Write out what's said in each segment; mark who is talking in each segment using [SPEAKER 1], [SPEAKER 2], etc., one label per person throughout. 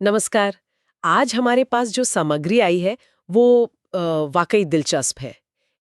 [SPEAKER 1] नमस्कार। आज हमारे पास जो सामग्री आई है वो वाकई दिलचस्प है।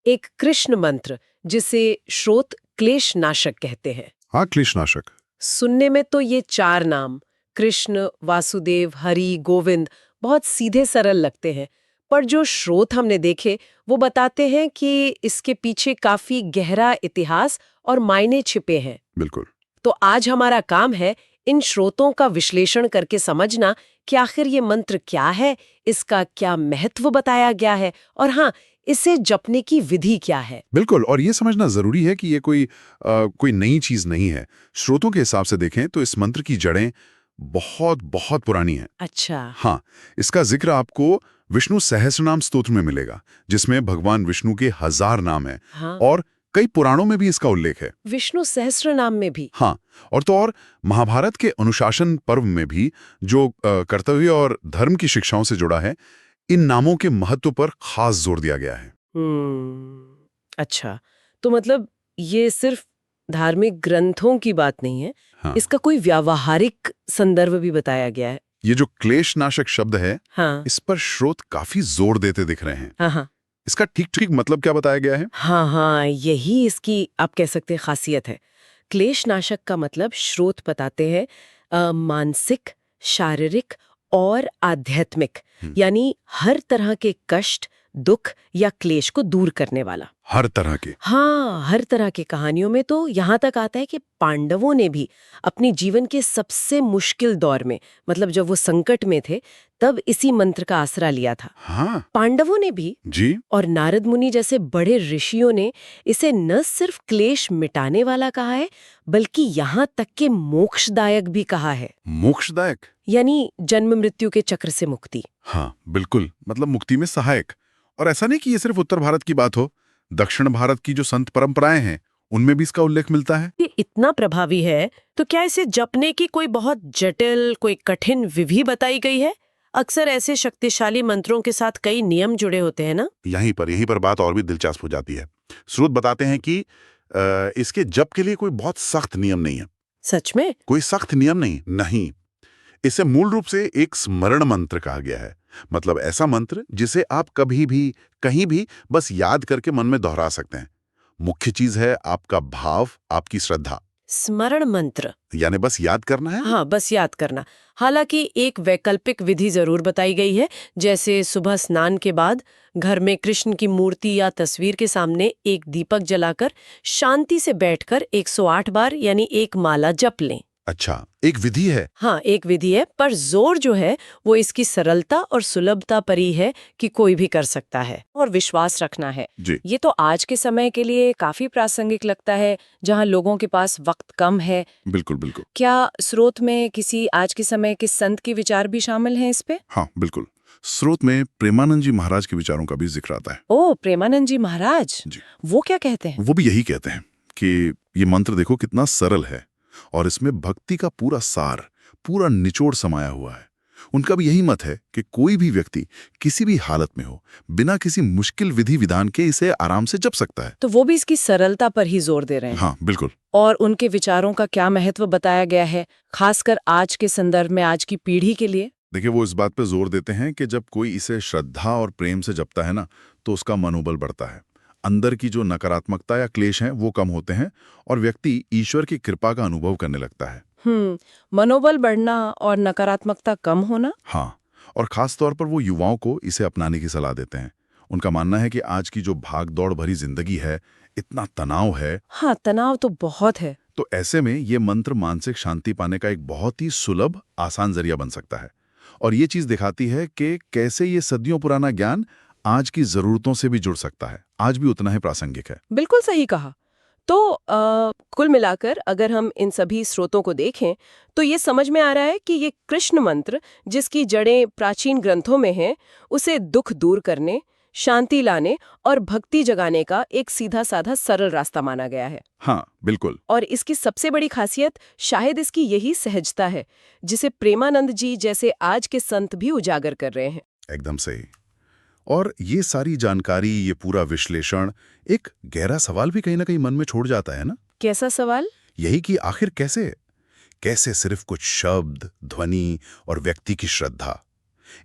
[SPEAKER 1] एक कृष्ण मंत्र जिसे श्रोत क्लेश नाशक कहते हैं।
[SPEAKER 2] हाँ, क्लेशनाशक।
[SPEAKER 1] सुनने में तो ये चार नाम कृष्ण, वासुदेव, हरि, गोविंद बहुत सीधे सरल लगते हैं, पर जो स्रोत हमने देखे वो बताते हैं कि इसके पीछे काफी गहरा इतिहास और मायने छिपे हैं।
[SPEAKER 2] बिल्कुल।
[SPEAKER 1] तो आज हमारा काम है इन स्रोतों का विश्लेषण करके समझना कि आखिर ये मंत्र क्या है, इसका क्या महत्व बताया गया है और हाँ, इसे जपने की विधि क्या है।
[SPEAKER 2] बिल्कुल, और ये समझना ज़रूरी है कि ये कोई नई चीज़ नहीं है। स्रोतों के हिसाब से देखें तो इस मंत्र की जड़ें बहुत बहुत पुरानी हैं।
[SPEAKER 1] अच्छा।
[SPEAKER 2] हाँ, इसका जिक्र आपको विष्णु सहस्रनाम स्तोत्र में मिलेगा, जिसमें भगवान विष्णु के 1000 नाम हैं।
[SPEAKER 1] हाँ,
[SPEAKER 2] और कई पुराणों में भी इसका उल्लेख है।
[SPEAKER 1] विष्णु सहस्त्र नाम में भी।
[SPEAKER 2] हाँ, और महाभारत के अनुशासन पर्व में भी जो कर्तव्य और धर्म की शिक्षाओं से जुड़ा है, इन नामों के महत्व पर खास जोर दिया गया है।
[SPEAKER 1] अच्छा, तो मतलब ये सिर्फ धार्मिक ग्रंथों की बात नहीं है,
[SPEAKER 2] हाँ,
[SPEAKER 1] इसका कोई व्यावहारिक संदर्भ भी बताया गया है।
[SPEAKER 2] ये जो क्लेशनाशक शब्द है,
[SPEAKER 1] हाँ,
[SPEAKER 2] इस पर स्रोत काफी जोर देते दिख रहे हैं।
[SPEAKER 1] हाँ, हाँ,
[SPEAKER 2] इसका ठीक ठीक मतलब क्या बताया गया है?
[SPEAKER 1] हाँ, हाँ, यही इसकी आप कह सकते हैं खासियत है। क्लेशनाशक का मतलब स्रोत बताते हैं मानसिक, शारीरिक और आध्यात्मिक, यानी हर तरह के कष्ट, दुख या क्लेश को दूर करने वाला।
[SPEAKER 2] हर तरह के।
[SPEAKER 1] हाँ, हर तरह की कहानियों में तो यहाँ तक आता है कि पांडवों ने भी अपने जीवन के सबसे मुश्किल दौर में, मतलब जब वो संकट में थे, तब इसी मंत्र का आसरा लिया था।
[SPEAKER 2] हाँ
[SPEAKER 1] पांडवों ने भी
[SPEAKER 2] जी।
[SPEAKER 1] और नारद मुनि जैसे बड़े ऋषियों ने इसे न सिर्फ क्लेश मिटाने वाला कहा है, बल्कि यहाँ तक कि मोक्षदायक भी कहा है,
[SPEAKER 2] मोक्षदायक।
[SPEAKER 1] यानी जन्म मृत्यु के चक्र से मुक्ति।
[SPEAKER 2] हाँ बिल्कुल, मतलब मुक्ति में सहायक। और ऐसा नहीं कि ये सिर्फ उत्तर भारत की बात हो, दक्षिण भारत की जो संत परंपराएं हैं उनमें भी इसका उल्लेख मिलता है।
[SPEAKER 1] ये इतना प्रभावी है, तो क्या इसे जपने की कोई बहुत जटिल, कोई कठिन विधि बताई गई है? अक्सर ऐसे शक्तिशाली मंत्रों के साथ कई नियम जुड़े होते हैं ना?
[SPEAKER 2] यहीं पर बात और भी दिलचस्प हो जाती है। स्रोत बताते हैं कि इसके जप के लिए कोई बहुत सख्त नियम नहीं है।
[SPEAKER 1] सच में?
[SPEAKER 2] कोई सख्त नियम नहीं। इसे मूल रूप से एक स्मरण मंत्र कहा गया है। मतलब ऐसा मंत्र जिसे आप कभी भी कहीं भी बस याद करके मन में दोहरा सकते हैं। मुख्य चीज है आपका भाव, आपकी श्रद्धा।
[SPEAKER 1] स्मरण मंत्र।
[SPEAKER 2] यानी बस याद करना है।
[SPEAKER 1] हाँ, बस याद करना। हालांकि एक वैकल्पिक विधि जरूर बताई गई है, जैसे सुबह स्नान के बाद घर में कृष्ण की मूर्ति या तस्वीर के सामने एक दीपक जलाकर शांति से बैठकर 108 बार यानी एक माला जप लें।
[SPEAKER 2] अच्छा, एक विधि है।
[SPEAKER 1] हाँ, एक विधि है, पर जोर जो है वो इसकी सरलता और सुलभता पर ही है कि कोई भी कर सकता है और विश्वास रखना है।
[SPEAKER 2] जी।
[SPEAKER 1] ये तो आज के समय के लिए काफी प्रासंगिक लगता है, जहाँ लोगों के पास वक्त कम है।
[SPEAKER 2] बिल्कुल बिल्कुल।
[SPEAKER 1] क्या स्रोत में किसी आज के समय के संत के विचार भी शामिल हैं इस पे?
[SPEAKER 2] हाँ बिल्कुल। स्रोत में प्रेमानंद जी महाराज के विचारों का भी जिक्र आता है।
[SPEAKER 1] ओ, प्रेमानंद जी महाराज।
[SPEAKER 2] जी।
[SPEAKER 1] वो क्या कहते हैं?
[SPEAKER 2] वो भी यही कहते हैं कि ये मंत्र देखो कितना सरल है और इसमें भक्ति का पूरा सार, पूरा निचोड़ समाया हुआ है। उनका भी यही मत है कि कोई भी व्यक्ति किसी भी हालत में हो, बिना किसी मुश्किल विधि विधान के इसे आराम से जप सकता है।
[SPEAKER 1] तो वो भी इसकी सरलता पर ही जोर दे रहे हैं।
[SPEAKER 2] हाँ बिल्कुल।
[SPEAKER 1] और उनके विचारों का क्या महत्व बताया गया है, खासकर आज के संदर्भ में, आज की पीढ़ी के लिए?
[SPEAKER 2] देखिए, वो इस बात पे जोर देते हैं कि जब कोई इसे श्रद्धा और प्रेम से जपता है ना, तो उसका मनोबल बढ़ता है। अंदर की जो नकारात्मकता या क्लेश हैं वो कम होते हैं और व्यक्ति ईश्वर की कृपा का अनुभव करने लगता है।
[SPEAKER 1] मनोबल बढ़ना और नकारात्मकता कम होना।
[SPEAKER 2] हाँ, और खास तौर पर वो युवाओं को इसे अपनाने की सलाह देते हैं। उनका मानना है कि आज की जो भाग दौड़ भरी जिंदगी है, इतना तनाव है,
[SPEAKER 1] हाँ, तनाव तो बहुत है।
[SPEAKER 2] तो ऐसे में ये मंत्र मानसिक शांति पाने का एक बहुत ही सुलभ, आसान जरिया बन सकता है। और ये चीज दिखाती है कि कैसे ये सदियों पुराना ज्ञान आज की जरूरतों से भी जुड़ सकता है, आज भी उतना ही प्रासंगिक है।
[SPEAKER 1] बिल्कुल सही कहा। तो कुल मिलाकर अगर हम इन सभी स्रोतों को देखें तो ये समझ में आ रहा है कि ये कृष्ण मंत्र, जिसकी जड़ें प्राचीन ग्रंथों में हैं, उसे दुख दूर करने, शांति लाने और भक्ति जगाने का एक सीधा साधा सरल रास्ता माना गया है।
[SPEAKER 2] हाँ बिल्कुल।
[SPEAKER 1] और इसकी सबसे बड़ी खासियत शायद इसकी यही सहजता है, जिसे प्रेमानंद जी जैसे आज के संत भी उजागर कर रहे हैं।
[SPEAKER 2] एकदम सही। और ये सारी जानकारी, ये पूरा विश्लेषण एक गहरा सवाल भी कहीं ना कहीं मन में छोड़ जाता है ना।
[SPEAKER 1] कैसा सवाल?
[SPEAKER 2] यही कि आखिर कैसे कैसे सिर्फ कुछ शब्द, ध्वनि और व्यक्ति की श्रद्धा,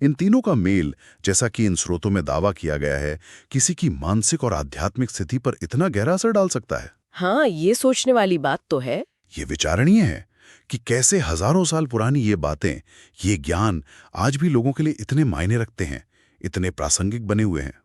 [SPEAKER 2] इन तीनों का मेल, जैसा कि इन स्रोतों में दावा किया गया है, किसी की मानसिक और आध्यात्मिक स्थिति पर इतना गहरा असर डाल सकता है।
[SPEAKER 1] हाँ, ये सोचने वाली बात तो है।
[SPEAKER 2] ये विचारणीय है कि कैसे हजारों साल पुरानी ये बातें, ये ज्ञान आज भी लोगों के लिए इतने मायने रखते हैं, इतने प्रासंगिक बने हुए हैं।